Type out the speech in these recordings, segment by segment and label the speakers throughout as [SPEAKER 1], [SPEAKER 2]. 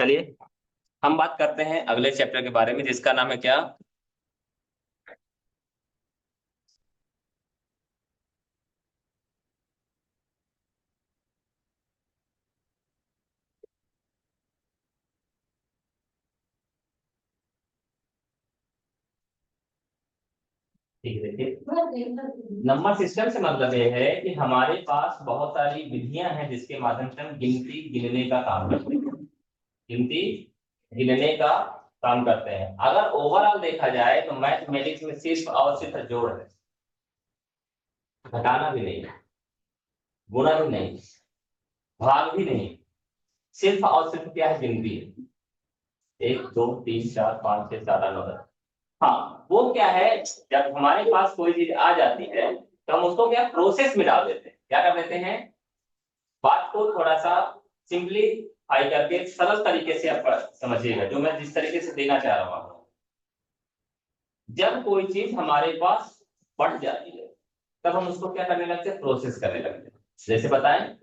[SPEAKER 1] चलिए हम बात करते हैं अगले चैप्टर के बारे में, जिसका नाम है क्या? ठीक है, देखिए नंबर सिस्टम से मतलब ये है कि हमारे पास बहुत सारी विधियां हैं जिसके माध्यम से हम गिनती गिनने का काम करते हैं। गिनती गिनने का काम करते हैं। अगर ओवरऑल देखा जाए तो मैथमेटिक्स में सिर्फ और सिर्फ जोड़ है, घटाना भी नहीं, गुणा भी नहीं, भाग भी नहीं, सिर्फ और सिर्फ क्या है? गिनती है। 1 2 3 4 5 6 7 8 9 10। हाँ, वो क्या है, जब हमारे पास कोई चीज आ जाती है तो हम उसको क्या प्रोसेस में डाल देते हैं, क्या कर देते हैं? बात को थोड़ा सा सिंपलीफाई करके सरल तरीके से आप समझिएगा, जो मैं जिस तरीके से देना चाह रहा हूँ। जब कोई चीज हमारे पास बढ़ जाती है तब हम उसको क्या करने लगते हैं? प्रोसेस करने लगते हैं। जैसे बताएं,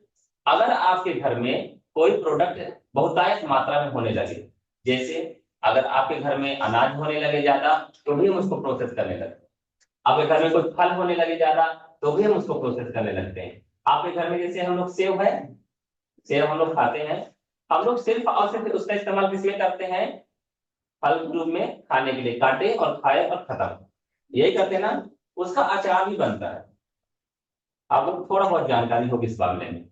[SPEAKER 1] अगर आपके घर में कोई प्रोडक्ट बहुतायत मात्रा में होने लगे, जैसे अगर आपके घर में अनाज होने लगे ज्यादा, तो भी हम उसको प्रोसेस करने लगते हैं। आपके घर में कोई फल होने लगे ज्यादा, तो भी हम उसको प्रोसेस करने लगते हैं। आपके घर में जैसे हम लोग सेव है, सेव हम लोग खाते हैं, हम लोग सिर्फ और सिर्फ उसका इस्तेमाल किस लिए करते हैं? फल के रूप में खाने के लिए, काटे और खाए और खत्म, यही करते हैं ना। उसका अचार भी बनता है, आपको थोड़ा बहुत जानकारी होगी इस मामले में।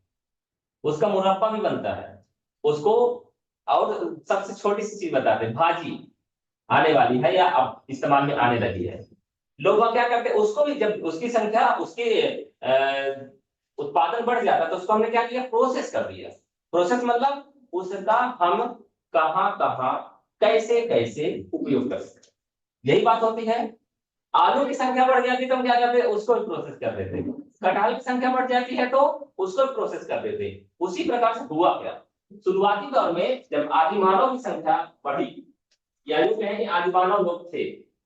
[SPEAKER 1] उसका मुरब्बा भी बनता है उसको। और सबसे छोटी सी चीज बताते हैं, भाजी आने वाली है या अब इस्तेमाल में आने लगी है, लोग वह क्या करते हैं, उसको भी जब उसकी संख्या उसके उत्पादन बढ़ जाता है तो उसको हमने क्या किया? प्रोसेस कर दिया। प्रोसेस मतलब उसका हम कहाँ कहाँ कैसे कैसे उपयोग कर सकते हैं। यही बात होती है। आलू की संख्या बढ़ जाती है तो हम क्या करते हैं? उसको भी प्रोसेस कर देते हैं। कटहल की संख्या बढ़ जाती है तो उसको भी प्रोसेस कर देते हैं। उसी प्रकार से हुआ क्या, शुरुआती दौर में जब आदिमानव की संख्या बढ़ी, या यूं कहें कि आदिमानव लोग थे,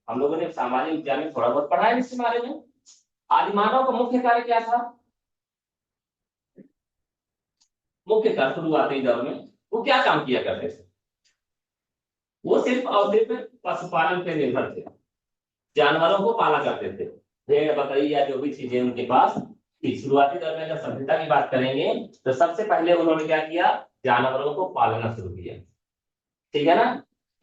[SPEAKER 1] हम लोगों ने सामाजिक विज्ञान में थोड़ा बहुत पढ़ा है इसके बारे में। आदिमानव का मुख्य कार्य क्या था? मुख्य कार्य शुरुआती दौर में वो क्या काम किया करते थे? वो सिर्फ और सिर्फ पशुपालन पे निर्भर थे, जानवरों को पाला करते थे। भेड़ बकरी या जो भी चीजें उनके पास थी। शुरुआती दौर में अगर सभ्यता की बात करेंगे तो सबसे पहले उन्होंने क्या किया? जानवरों को पालना शुरू किया। ठीक है ना।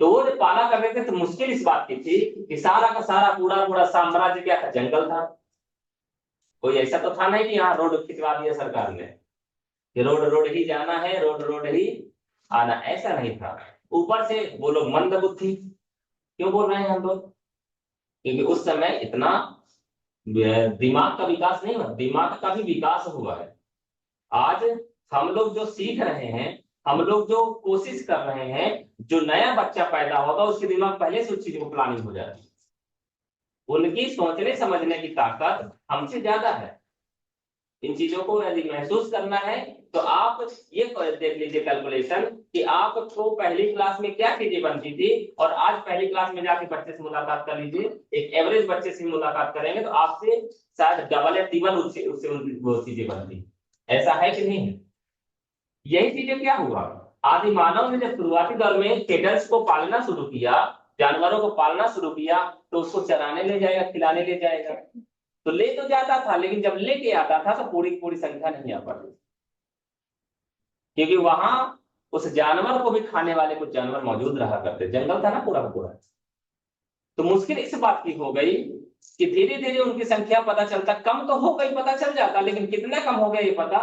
[SPEAKER 1] तो वो जब पाला कर रहे थे तो मुश्किल इस बात की थी कि सारा का सारा पूरा पूरा साम्राज्य क्या था? जंगल था। कोई ऐसा तो था नहीं कि यहाँ रोड खिंचवा दिया सरकार ने कि रोड रोड ही जाना है, रोड रोड ही आना, ऐसा नहीं था। ऊपर से वो लोग मंद बुद्धि, क्यों बोल रहे हैं हम लोग? क्योंकि उस समय इतना दिमाग का विकास नहीं हुआ, दिमाग का भी विकास हुआ है। आज हम लोग जो सीख रहे हैं, हम लोग जो कोशिश कर रहे हैं, जो नया बच्चा पैदा होगा उसके दिमाग पहले से उस चीज को प्लानिंग हो जाती है। उनकी सोचने समझने की ताकत हमसे ज्यादा है। इन चीजों को यदि महसूस करना है तो आप ये देख लीजिए कैलकुलेशन, कि आपको पहली क्लास में क्या चीजें बनती थी और आज पहली क्लास में जाके बच्चे से मुलाकात कर लीजिए, एक एवरेज बच्चे से मुलाकात करेंगे तो आपसे शायद डबल या ट्रिपल उससे उससे वो चीजें बनती। ऐसा है कि नहीं है? यही चीजें क्या हुआ, आदि मानव ने जब शुरुआती दौर में केटल्स को पालना शुरू किया, जानवरों को पालना शुरू किया, तो उसको चराने ले जाएगा, खिलाने ले जाएगा, तो ले तो जाता था, लेकिन जब लेके आता था तो पूरी पूरी संख्या नहीं आ पाती, क्योंकि वहां उस जानवर को भी खाने वाले कुछ जानवर मौजूद रहा करते, जंगल था ना पूरा का पूरा। तो मुश्किल इस बात की हो गई कि धीरे धीरे उनकी संख्या पता चलता, कम तो हो गई, पता चल जाता, लेकिन कितना कम हो गया ये पता,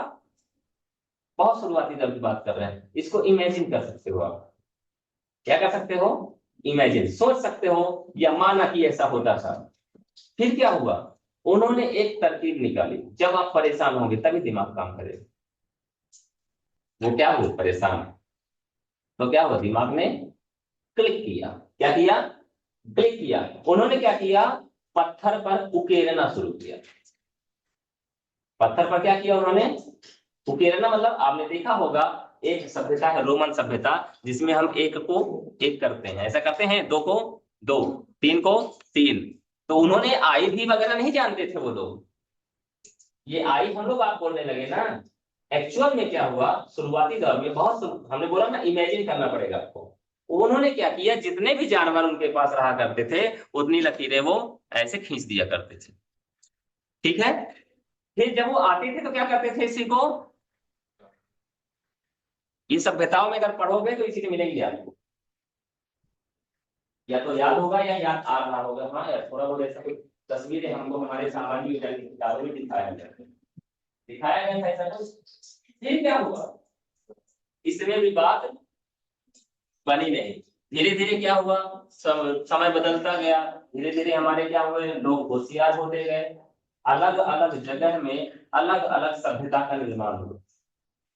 [SPEAKER 1] बहुत शुरुआती दर की बात कर रहे हैं। इसको इमेजिन कर सकते हो आप, क्या कर सकते हो? इमेजिन, सोच सकते हो, या माना कि ऐसा होता था। फिर क्या हुआ? उन्होंने एक तरकीब निकाली, जब आप परेशान होंगे तभी दिमाग काम करेगा। वो क्या हुए? परेशान, तो क्या हुआ? दिमाग ने क्लिक किया। क्या किया? क्लिक किया। उन्होंने क्या किया? पत्थर पर उकेरना शुरू किया। पत्थर पर क्या किया उन्होंने? उकेरना मतलब आपने देखा होगा, एक सभ्यता है रोमन सभ्यता, जिसमें हम एक को एक करते हैं, ऐसा करते हैं, दो को दो, तीन को तीन। तो उन्होंने आई भी वगैरह नहीं जानते थे वो लोग। ये आई हम लोग आप बोलने लगे ना, एक्चुअल में क्या हुआ, शुरुआती दौर में बहुत, हमने बोला ना इमेजिन करना पड़ेगा आपको। उन्होंने क्या किया, जितने भी जानवर उनके पास रहा करते थे उतनी लकीरें वो ऐसे खींच दिया करते थे। ठीक है। फिर जब वो आते थे तो क्या करते थे, इसी को ये सभ्यताओं में अगर पढ़ोगे तो इसी से मिलेंगे आपको, या तो याद होगा या याद आ रहा होगा। हाँ यार, थोड़ा बहुत ऐसा कुछ तस्वीरें हमको हमारे सामान्य विज्ञान की किताबों में दिखाया गया था ऐसा कुछ। फिर क्या हुआ, इसमें भी बात बनी नहीं। धीरे धीरे क्या हुआ, समय बदलता गया, धीरे धीरे हमारे क्या हुए, लोग होशियार होते गए, अलग अलग जगह में अलग अलग सभ्यता का निर्माण हुआ।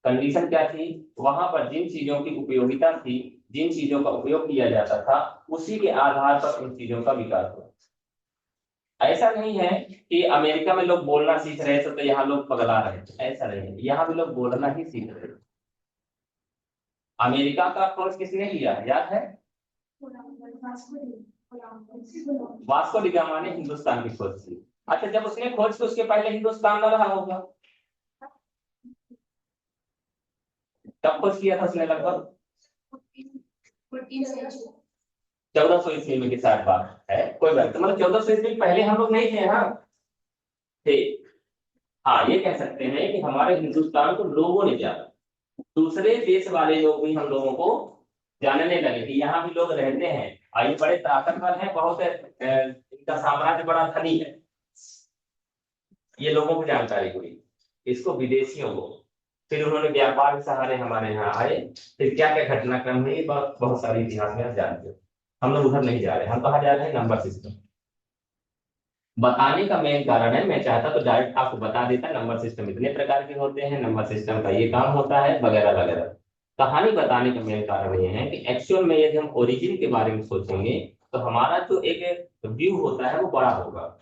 [SPEAKER 1] कंडीशन क्या थी, वहां पर जिन चीजों की उपयोगिता थी, जिन चीजों का उपयोग किया जाता था, उसी के आधार पर उन चीजों का विकास हुआ। ऐसा नहीं है कि अमेरिका में लोग बोलना सीख रहे थे तो यहाँ लोग पगला रहे थे, ऐसा नहीं है, यहाँ भी लोग बोलना ही सीख रहे थे। अमेरिका का खोज किसने किया याद है, वास्को डी गामा ने हिंदुस्तान की खोज की। अच्छा, जब उसने खोज की उसके पहले हिंदुस्तान न रहा होगा, कब खोज किया था उसने, लगभग 1400 ईस्वी में की शायद बात है, कोई बात नहीं, मतलब 1400 ईस्वी पहले हम लोग नहीं थे। हाँ थे। हाँ, ये कह सकते हैं कि हमारे हिंदुस्तान को लोगों ने जाना, दूसरे देश वाले लोग भी हम लोगों को जानने लगे कि यहाँ भी लोग रहते हैं और ये बड़े ताकतवर हैं, बहुत इनका साम्राज्य बड़ा धनी है। ये लोगों को जानकारी हुई, इसको विदेशियों को। फिर उन्होंने व्यापार के सहारे हमारे यहाँ आए, फिर क्या क्या घटनाक्रम हुई, बहुत बहुत सारी इतिहास में आप जानते हो। हम लोग उधर नहीं जा रहे, हम कहाँ जा रहे हैं, नंबर सिस्टम बताने का मेन कारण है। मैं चाहता तो डायरेक्ट आपको बता देता नंबर सिस्टम इतने प्रकार के होते हैं, नंबर सिस्टम का ये काम होता है, वगैरह वगैरह। कहानी बताने का मेन कारण ये है कि एक्चुअल में यदि हम ओरिजिन के बारे में सोचेंगे तो हमारा जो एक व्यू होता है वो बड़ा होगा।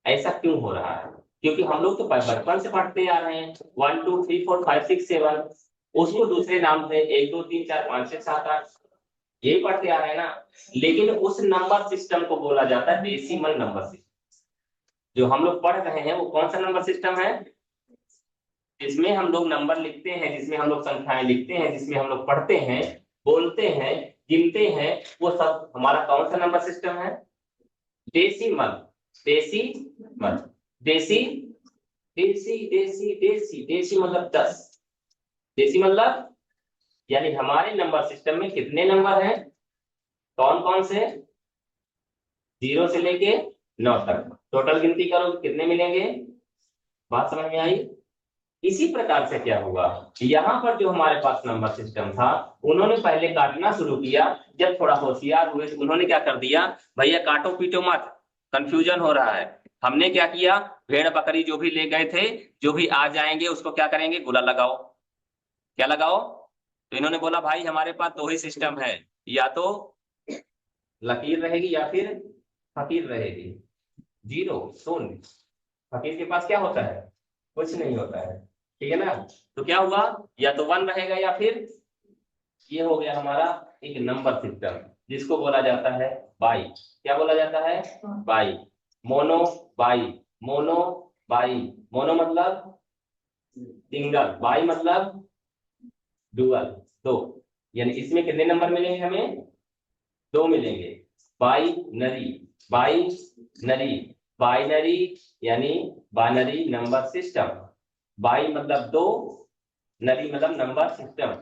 [SPEAKER 1] ऐसा क्यों हो रहा है, क्योंकि हम लोग तो बचपन से पढ़ते आ रहे हैं, 1 2 3 4 5 6 7, उसको दूसरे नाम से 1 2 3 4 5 6 7 8 ये पढ़ते आ रहे हैं ना। लेकिन उस नंबर सिस्टम को बोला जाता है डेसिमल नंबर सिस्टम। जो हम लोग पढ़ रहे हैं वो कौन सा नंबर सिस्टम है, जिसमें हम लोग नंबर लिखते हैं, जिसमें हम लोग संख्याएं लिखते हैं, जिसमें हम लोग पढ़ते हैं, बोलते हैं, गिनते हैं, वो सब हमारा कौन सा नंबर सिस्टम है, डेसिमल। डेसिमल, देसी देसी देसी देसी देसी मतलब 10। देसी मतलब यानी हमारे नंबर सिस्टम में कितने नंबर हैं, कौन कौन से, 0 से लेके 9 तक, टोटल गिनती करो कितने मिलेंगे। बात समझ में आई। इसी प्रकार से क्या हुआ, यहाँ पर जो हमारे पास नंबर सिस्टम था, उन्होंने पहले काटना शुरू किया। जब थोड़ा होशियार हुए तो उन्होंने क्या कर दिया, भैया काटो पीटो मत, कंफ्यूजन हो रहा है। हमने क्या किया, भेड़ बकरी जो भी ले गए थे, जो भी आ जाएंगे उसको क्या करेंगे, गुला लगाओ। क्या लगाओ, तो इन्होंने बोला भाई हमारे पास 2 ही सिस्टम है, या तो लकीर रहेगी या फिर फकीर रहेगी। 0 शून्य, फकीर के पास क्या होता है, कुछ नहीं होता है। ठीक है ना। तो क्या हुआ, या तो 1 रहेगा या फिर ये हो गया हमारा एक नंबर सिस्टम, जिसको बोला जाता है बाई। क्या बोला जाता है, by. Mono by, mono by. Mono मतलब सिंगल, बाई मतलब डुअल, दो। यानी इसमें कितने नंबर मिलेंगे हमें, 2 मिलेंगे। बाइनरी, बाइनरी, बाइनरी यानी बाइनरी नंबर सिस्टम। बाई मतलब 2, नरी मतलब नंबर सिस्टम।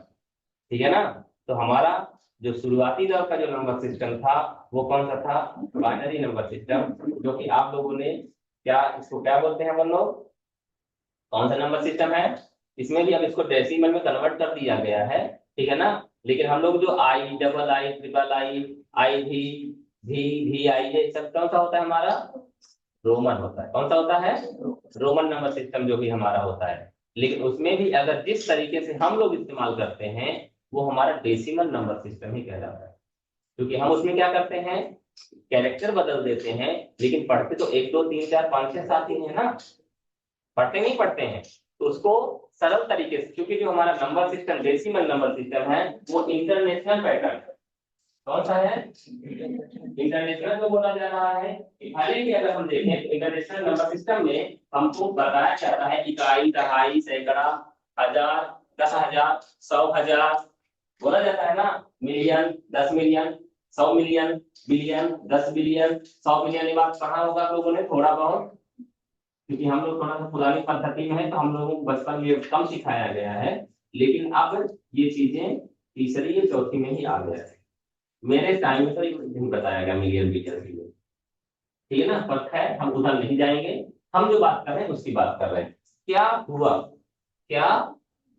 [SPEAKER 1] ठीक है ना। तो हमारा जो शुरुआती दौर का जो नंबर सिस्टम था वो कौन सा था, बाइनरी नंबर सिस्टम, जो कि आप लोगों ने क्या, इसको क्या बोलते हैं हम लोग, कौन सा नंबर सिस्टम है। इसमें भी अब इसको डेसिमल में कन्वर्ट कर दिया गया है। ठीक है ना। लेकिन हम लोग जो आई, डबल आई, ट्रिपल आई, आई भी आई, ये सब कौन सा होता है हमारा, रोमन होता है। कौन सा होता है, रोमन नंबर सिस्टम जो भी हमारा होता है। लेकिन उसमें भी अगर जिस तरीके से हम लोग इस्तेमाल करते हैं वो हमारा डेसिमल नंबर सिस्टम ही कहलाता है। क्योंकि हम उसमें क्या करते हैं, कैरेक्टर बदल देते हैं, लेकिन पढ़ते तो 1 2 3 4 5 6 7 ही है ना, पढ़ते नहीं पढ़ते हैं। तो उसको सरल तरीके से, क्योंकि जो हमारा number system decimal number system है वो इंटरनेशनल पैटर्न है। कौन सा है? इंटरनेशनल जो बोला जा रहा है। भले ही अगर हम देखें इंटरनेशनल नंबर सिस्टम में हमको बताया जाता है इकाई, दहाई, सैकड़ा, हजार, 10,000, 100,000 बोला जाता है ना। Million, 10 million, 100 million, billion, 10 billion, 100 million. ये बात पढ़ा होगा आप लोगों ने थोड़ा बहुत, क्योंकि हम लोग थोड़ा सा पुरानी पद्धति में है तो हम लोगों को बचपन में कम सिखाया गया है। लेकिन अब ये चीजें तीसरी या चौथी में ही आ गया है। मेरे टाइम में तो ये नहीं बताया गया मिलियन बिलियन बिलियन। ठीक है ना, पर खैर हम उधर नहीं जाएंगे। हम जो बात कर रहे हैं उसकी बात कर रहे हैं। क्या हुआ? क्या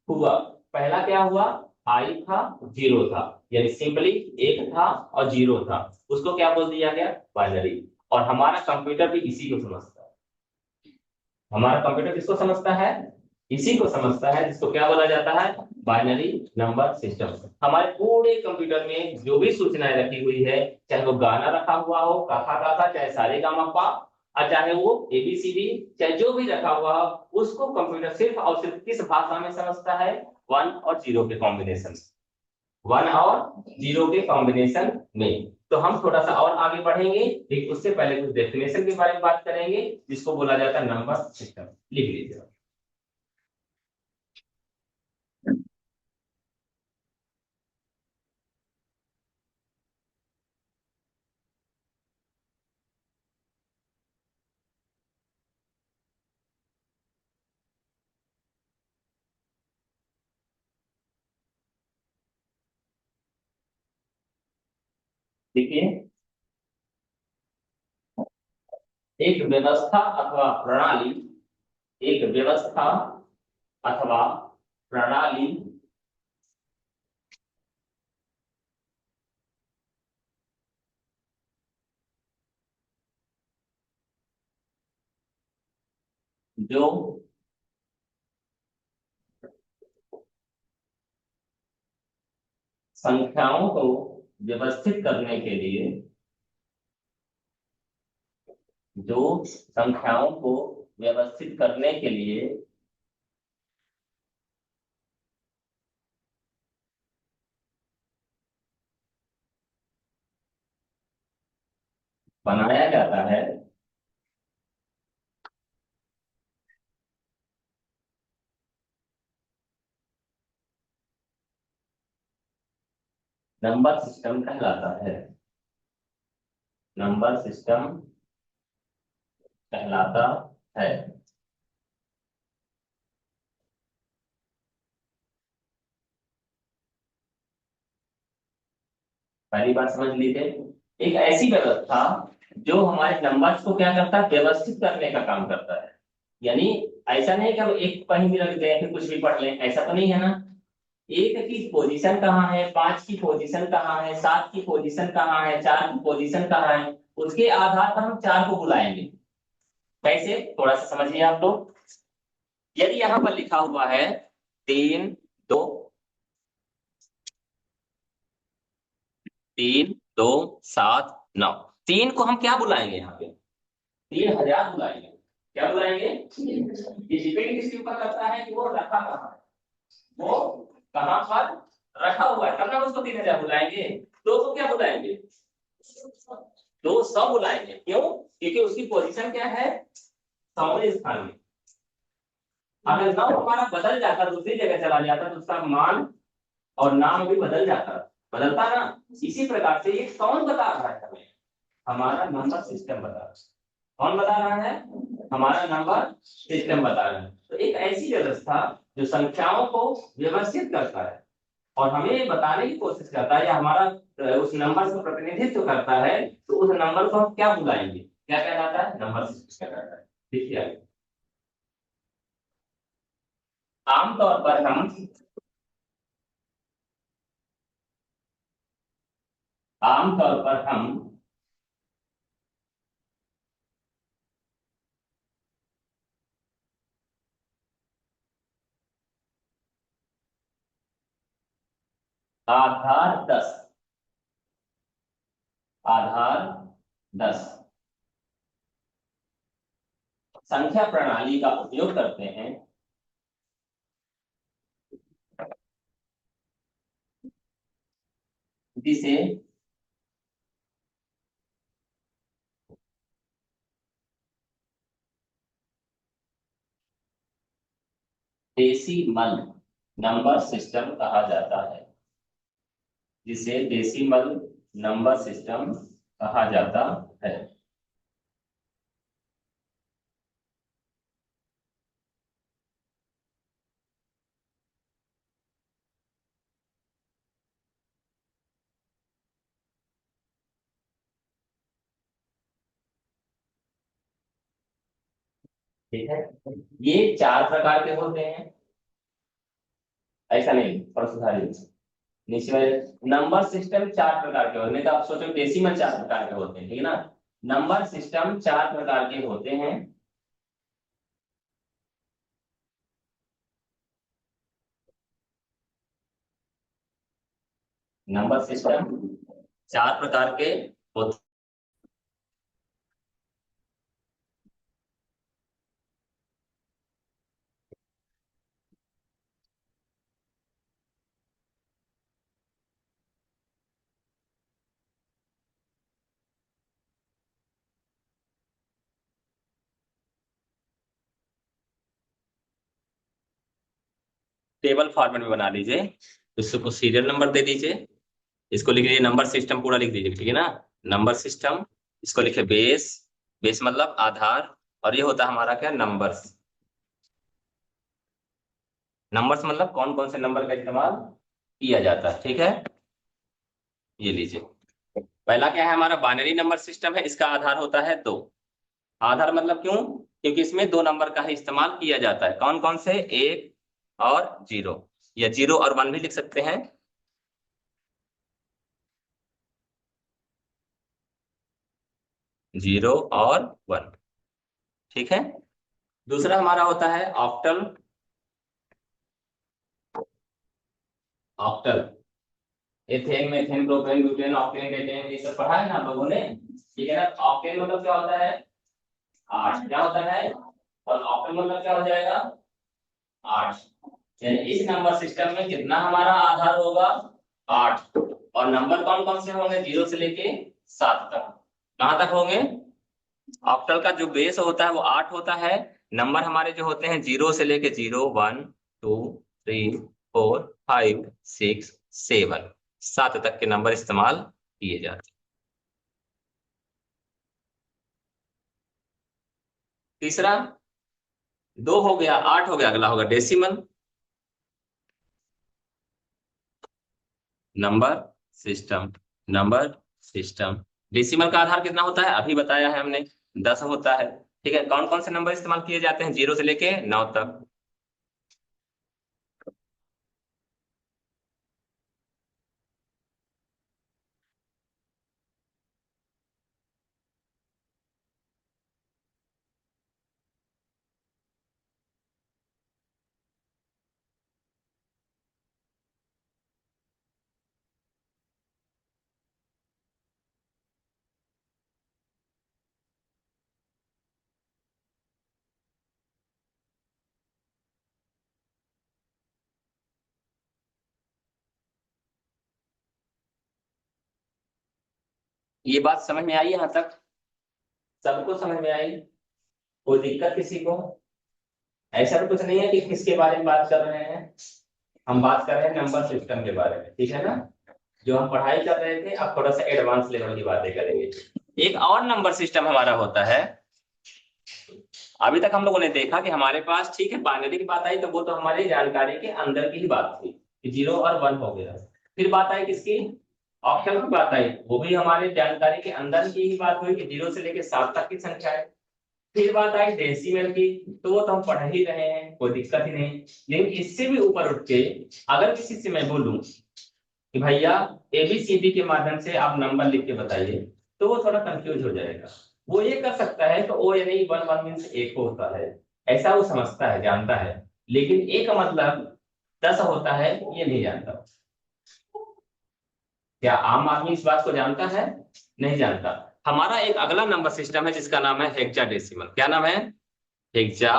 [SPEAKER 1] हुआ? पहला क्या हुआ? आई था, जीरो था, यानी सिंपली एक था और जीरो था। उसको क्या बोल दिया गया? बाइनरी। और हमारा कंप्यूटर भी इसी को समझता है। हमारा कंप्यूटर किसको समझता है? इसी को समझता है, जिसको क्या बोला जाता है? Binary number system. हमारे पूरे कंप्यूटर में जो भी सूचनाएं रखी हुई है, चाहे वो गाना रखा हुआ हो, कथा कथा, चाहे सारे गामा पा, और चाहे वो एबीसीडी, चाहे जो भी रखा हुआ हो, उसको कंप्यूटर सिर्फ और सिर्फ किस भाषा में समझता है? 1 और 0 के कॉम्बिनेशन। 1 और 0 के कॉम्बिनेशन में। तो हम थोड़ा सा और आगे बढ़ेंगे, लेकिन उससे पहले कुछ डेफिनेशन के बारे में बात करेंगे, जिसको बोला जाता है नंबर सिस्टम। लिख लीजिए। देखिए, एक व्यवस्था अथवा प्रणाली, एक व्यवस्था अथवा प्रणाली जो संख्याओं को व्यवस्थित करने के लिए, जो संख्याओं को व्यवस्थित करने के लिए बनाया जाता है, नंबर सिस्टम कहलाता है। नंबर सिस्टम कहलाता है। पहली बात समझ लीजिए, एक ऐसी व्यवस्था जो हमारे नंबर्स को क्या करता है? व्यवस्थित करने का काम करता है। यानी ऐसा नहीं कि हम एक कहीं भी रख दें फिर कुछ भी पढ़ लें, ऐसा तो नहीं है ना। एक की पोजीशन कहाँ है, 5 की पोजीशन कहाँ है, 7 की पोजीशन कहाँ है, 4 की पोजीशन कहाँ है, उसके आधार पर हम 4 को बुलाएंगे। कैसे? थोड़ा सा समझिए आप लोग। यदि यहाँ पर लिखा हुआ है 3 2, 3 2 7 9, 3 को हम क्या बुलाएंगे? यहाँ पे 3,000 बुलाएंगे। क्या बुलाएंगे? ये डिपेंड किसके ऊपर करता है कि वो रखा कहाँ है, वो कहाँ पर रखा हुआ है, तब ना उसको 3,000 बुलाएंगे। 2 को क्या बुलाएंगे? 200 बुलाएंगे। क्यों? क्योंकि उसकी पोजीशन क्या है? 100वें स्थान में। अगर 9 हमारा बदल जाता, दूसरी जगह चला जाता, तो उसका मान और नाम भी बदल जाता, बदलता ना। इसी प्रकार से ये कौन बता रहा है हमें? हमारा नंबर सिस्टम बता रहा है। कौन बता रहा है? हमारा नंबर सिस्टम बता रहा है। तो एक ऐसी व्यवस्था जो संख्याओं को व्यवस्थित करता है और हमें ये बताने की कोशिश करता है, या हमारा उस नंबर का प्रतिनिधित्व करता है, तो उस नंबर को हम क्या बुलाएंगे? क्या कहलाता है? नंबर सिस्टम कहलाता है। देखिए आगे। आमतौर पर हम आमतौर पर हम आधार 10, आधार 10 संख्या प्रणाली का उपयोग करते हैं, जिसे डेसिमल नंबर सिस्टम कहा जाता है, जिसे डेसिमल नंबर सिस्टम कहा जाता है। ठीक है, ये चार प्रकार के होते हैं, ऐसा नहीं, थोड़ा सुधार लीजिए। नीचे में नंबर सिस्टम चार प्रकार के होते हैं, नहीं तो आप सोचो डेसिमल चार प्रकार के होते हैं, ठीक है ना। नंबर सिस्टम चार प्रकार के होते हैं। नंबर सिस्टम चार प्रकार के होते। टेबल फॉर्मेट में बना लीजिए, इसको सीरियल नंबर दे दीजिए, इसको लिख लीजिए नंबर सिस्टम पूरा लिख दीजिए, ठीक है ना। नंबर सिस्टम, इसको लिखे बेस, बेस मतलब आधार, और ये होता है हमारा क्या, नंबर्स। नंबर्स मतलब कौन कौन से नंबर का इस्तेमाल किया जाता है, ठीक है। ये लीजिए, पहला क्या है हमारा, बाइनरी नंबर सिस्टम है, इसका आधार होता है दो। आधार मतलब क्यों, क्योंकि इसमें दो नंबर का ही इस्तेमाल किया जाता है, कौन कौन से, एक और जीरो, या जीरो और वन भी लिख सकते हैं। जीरो और वन, ठीक है। दूसरा हमारा होता है octal. Octal, ethane methane propane butane octane decane, ये सब पढ़ा है ना आप लोगों ने, ठीक है ना। ऑक्टेन मतलब क्या होता है, आठ, क्या होता है, और ऑक्टल मतलब क्या हो जाएगा, आठ। यानी इस नंबर सिस्टम में कितना हमारा आधार होगा, आठ। और नंबर कौन कौन से होंगे, जीरो से लेके सात तक। कहां तक होंगे, ऑक्टल का जो बेस होता है वो आठ होता है। नंबर हमारे जो होते हैं जीरो से लेके zero, one, two, three, four, five, six, seven, सात तक के नंबर इस्तेमाल किए जाते हैं। तीसरा, दो हो गया, आठ हो गया, अगला होगा decimal number system. Number system, decimal का आधार कितना होता है, अभी बताया है हमने, 10 होता है। ठीक है, कौन कौन से नंबर इस्तेमाल किए जाते हैं, जीरो से लेके 9 तक। ये बात समझ में आई यहाँ तक, सबको समझ में आई, कोई दिक्कत किसी को। ऐसा तो कुछ नहीं है कि किसके बारे में बात कर रहे हैं, हम बात कर रहे हैं नंबर सिस्टम के बारे में, ठीक है ना। जो हम पढ़ाई कर रहे थे, अब थोड़ा सा एडवांस लेवल की बातें करेंगे। एक और नंबर सिस्टम हमारा होता है, अभी तक हम लोगों ने देखा कि हमारे पास, ठीक है, बाइनरी की बात आई तो वो तो हमारी जानकारी के अंदर की ही बात थी कि जीरो और वन हो गया। फिर बात आई किसकी, ऑक्टल की बात आई, वो भी हमारे जानकारी के अंदर की ही बात हुई कि जीरो से लेकर सात तक की संख्या है। फिर बात आई डेसिमल की, तो वो तो हम पढ़ ही रहे हैं, कोई दिक्कत ही नहीं। लेकिन इससे भी ऊपर उठ के अगर किसी से मैं बोलूं कि भैया एबीसीडी के माध्यम से आप नंबर लिख के बताइए, तो वो थोड़ा कंफ्यूज हो जाएगा। वो ये कर सकता है तो ओ यानी वन, वन मीन्स एक होता है, ऐसा वो समझता है, जानता है। लेकिन एक का मतलब 10 होता है, ये नहीं जानता। क्या आम आदमी इस बात को जानता है, नहीं जानता। हमारा एक अगला नंबर सिस्टम है जिसका नाम है हेक्साडेसिमल। क्या नाम है, हेक्सा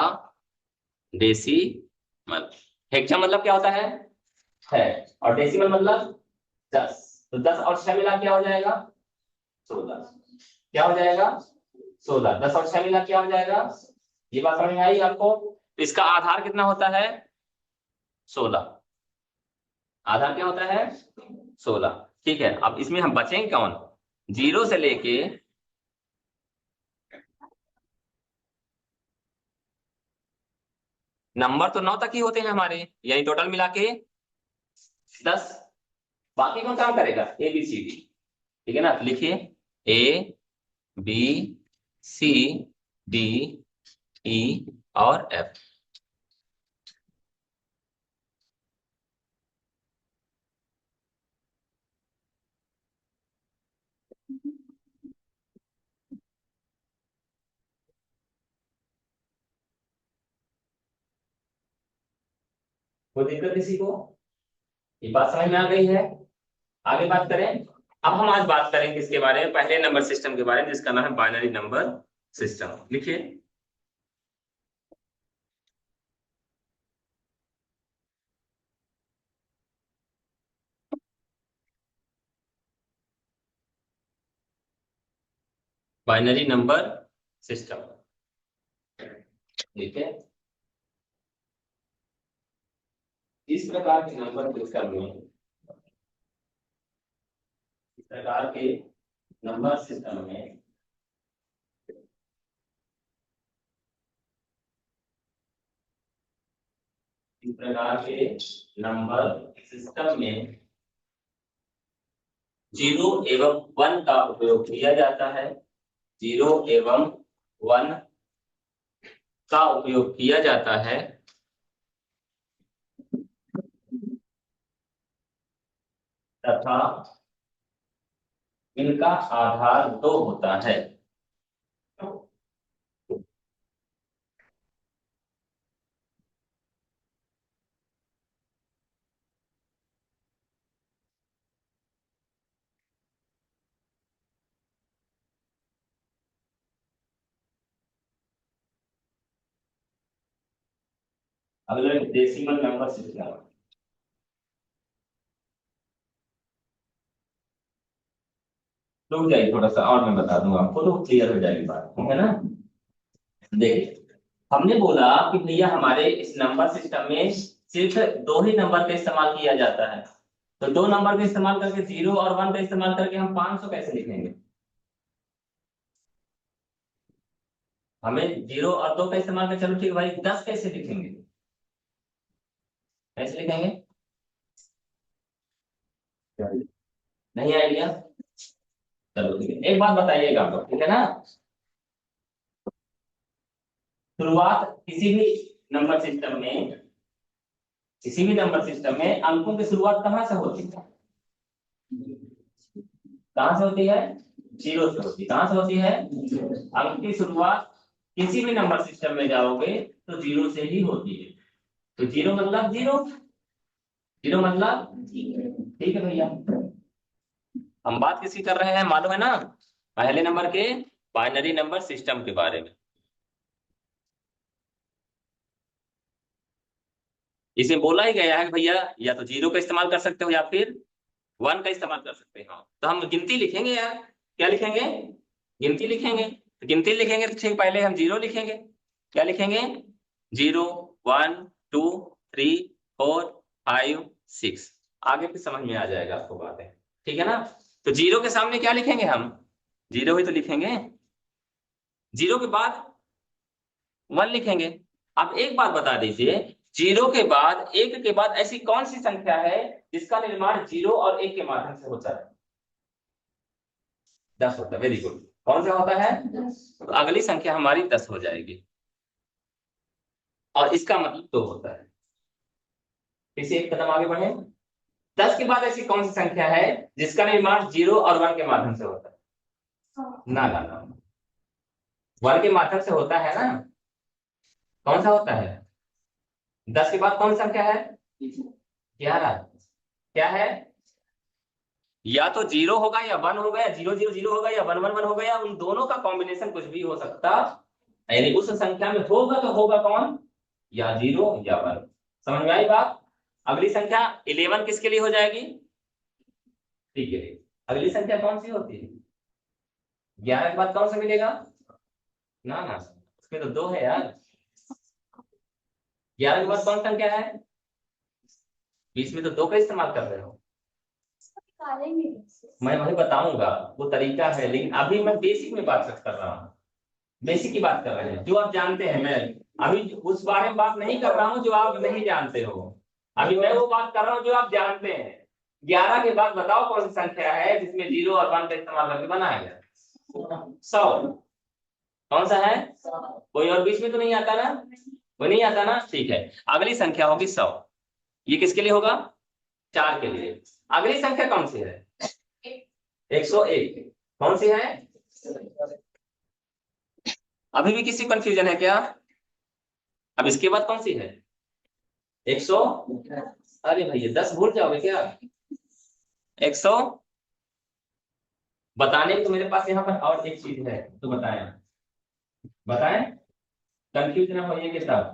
[SPEAKER 1] डेसिमल। हेक्सा मतलब क्या होता है, और डेसिमल मतलब 10। तो 10 और 6 मिला क्या हो जाएगा, 16। क्या हो जाएगा, 16। 10 और 6 मिला क्या हो जाएगा, ये बात समझ में आई आपको। तो इसका आधार कितना होता है, 16। आधा क्या होता है? 16। ठीक है, अब इसमें हम बचेंगे कौन? 0 से लेके नंबर तो 9 तक ही होते हैं हमारे, यानी टोटल मिला के 10। बाकी कौन काम करेगा? A B C D. ठीक है ना, तो लिखिए ए बी सी डी ई और एफ। कोई दिक्कत किसी को? ये बात समझ में आ गई है? आगे बात करें। अब हम आज बात करेंगे किसके बारे में? पहले नंबर सिस्टम के बारे में, जिसका नाम है बाइनरी नंबर सिस्टम। लिखिए बाइनरी नंबर सिस्टम। ठीक है, इस प्रकार के नंबर सिस्टम में, इस प्रकार के नंबर सिस्टम में इस प्रकार के नंबर सिस्टम में 0 एवं 1 का उपयोग किया जाता है। 0 एवं 1 का उपयोग किया जाता है तथा इनका आधार 2 होता है। अगला डेसिमल नंबर सिस्टम। रुक जाइए थोड़ा सा और मैं बता दूंगा आपको, तो क्लियर हो जाएगी बात, ठीक है ना। देखिए, हमने बोला कि भैया हमारे इस नंबर सिस्टम में सिर्फ 2 ही नंबर का इस्तेमाल किया जाता है। तो 2 नंबर का इस्तेमाल करके, 0 और 1 का इस्तेमाल करके हम 500 कैसे लिखेंगे? हमें 0 और 2 का इस्तेमाल कर, चलो ठीक है भाई, 10 कैसे लिखेंगे? कैसे लिखेंगे? नहीं आइडिया? चलो ठीक है, एक बात बताइएगा आप लोग, ठीक है ना। शुरुआत किसी भी नंबर सिस्टम में, किसी भी नंबर सिस्टम में अंकों की शुरुआत कहाँ से होती है? कहाँ से होती है? 0 से होती है। कहाँ से होती है? अंक की शुरुआत किसी भी नंबर सिस्टम में जाओगे तो 0 से ही होती है। तो 0 मतलब 0, 0 मतलब, ठीक है भैया। हम बात किसकी कर रहे हैं मालूम है ना? पहले नंबर के बाइनरी नंबर सिस्टम के बारे में। इसमें बोला ही गया है कि भैया या तो 0 का इस्तेमाल कर सकते हो या फिर 1 का इस्तेमाल कर सकते हैं। तो हम गिनती लिखेंगे यार। क्या लिखेंगे? गिनती लिखेंगे। तो गिनती लिखेंगे तो ठीक, पहले हम 0 लिखेंगे। क्या लिखेंगे? 0 1 2 3 4 5 6। आगे फिर समझ में आ जाएगा आपको बातें, ठीक है ना। तो 0 के सामने क्या लिखेंगे हम? 0 ही तो लिखेंगे। 0 के बाद 1 लिखेंगे। आप एक बात बता दीजिए, 0 के बाद 1 के बाद ऐसी कौन सी संख्या है जिसका निर्माण 0 और 1 के माध्यम से होता है? 10 होता है। Very good. कौन सा होता है? तो अगली संख्या हमारी 10 हो जाएगी, और इसका मतलब 2 होता है। फिर से एक कदम आगे बढ़े। 10 के बाद ऐसी कौन सी संख्या है जिसका निर्माण 0 और 1 के माध्यम से होता है? ना ना ना, 1 के माध्यम से होता है ना। कौन सा होता है? 10 के बाद कौन सी संख्या है? 11। क्या है? या तो 0 होगा या 1 होगा, या 0 0 0 होगा या 1 1 1 होगा, या उन दोनों का कॉम्बिनेशन कुछ भी हो सकता। यानी उस संख्या में होगा तो होगा कौन? या 0 या 1। समझ में आई बात? अगली संख्या 11 किसके लिए हो जाएगी? ठीक है, अगली संख्या कौन सी होती है? 11 के बाद कौन सा मिलेगा? ना ना, उसमें तो 2 है यार। 11 के बाद कौन संख्या है? बीच में तो 2 का इस्तेमाल कर रहे हो।
[SPEAKER 2] निकालेंगे।
[SPEAKER 1] मैं वही बताऊंगा, वो तरीका है, लेकिन अभी मैं बेसिक में बात कर रहा हूँ। बेसिक की बात कर रहे हैं जो आप जानते हैं। मैं अभी उस बारे में बात नहीं कर रहा हूँ जो आप नहीं जानते हो। अभी मैं वो बात कर रहा हूँ जो आप जानते हैं। 11 के बाद बताओ कौन सी संख्या है जिसमें 0 और 1 का इस्तेमाल करके बनाया गया। 100। कौन सा है? कोई और बीच में तो नहीं आता ना? वो नहीं आता ना, ठीक है। अगली संख्या होगी 100। ये किसके लिए होगा? 4 के लिए। अगली संख्या कौन सी है? 101। कौन सी है? अभी भी किसी कंफ्यूजन है क्या? अब इसके बाद कौन सी है? 100। अरे भैया 10 भूल जाओगे क्या? 100 बताने को तो मेरे पास यहाँ पर और एक चीज है, तो बताएं। बताएं, कंफ्यूज ना होइए के साथ,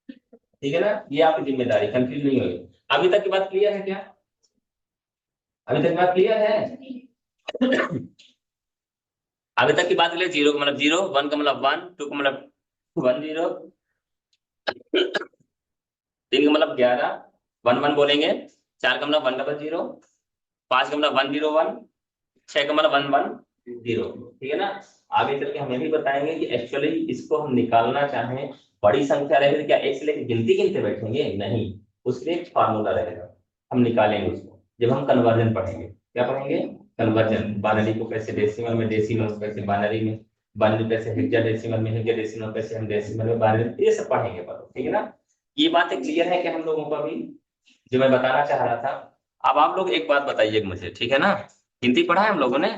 [SPEAKER 1] ठीक है ना? ये आपकी जिम्मेदारी, कंफ्यूज नहीं होगी। अभी तक की बात क्लियर है क्या? अभी तक बात क्लियर है? अभी तक की बात क्लियर। 0 का मतलब 0, 1 का मतलब 1, 2 का मतलब 10, 3 का मतलब 11, 1 1 बोलेंगे। 4 का मतलब 1 डबल 0, 5 का मतलब 101, 6 का मतलब 110, ठीक है ना? आगे चल के हम ये भी बताएंगे कि एक्चुअली इसको हम निकालना चाहें, बड़ी संख्या रहेगी तो क्या एक से लेकर गिनती गिनते बैठेंगे? नहीं, उसके एक फार्मूला रहेगा, हम निकालेंगे उसको जब हम कन्वर्जन पढ़ेंगे। क्या पढ़ेंगे? कन्वर्जन। बाइनरी को कैसे डेसिमल में, डेसिमल को कैसे बाइनरी में, बाइनरी कैसे हेक्साडेसिमल में, हेक्साडेसिमल कैसे हम डेसिमल में, बाइनरी, ये सब पढ़ेंगे पर, ठीक है ना? ये बातें क्लियर है कि हम लोगों को अभी जो मैं बताना चाह रहा था। अब आप लोग एक बात बताइए मुझे, ठीक है ना? गिनती पढ़ा है हम लोगों ने?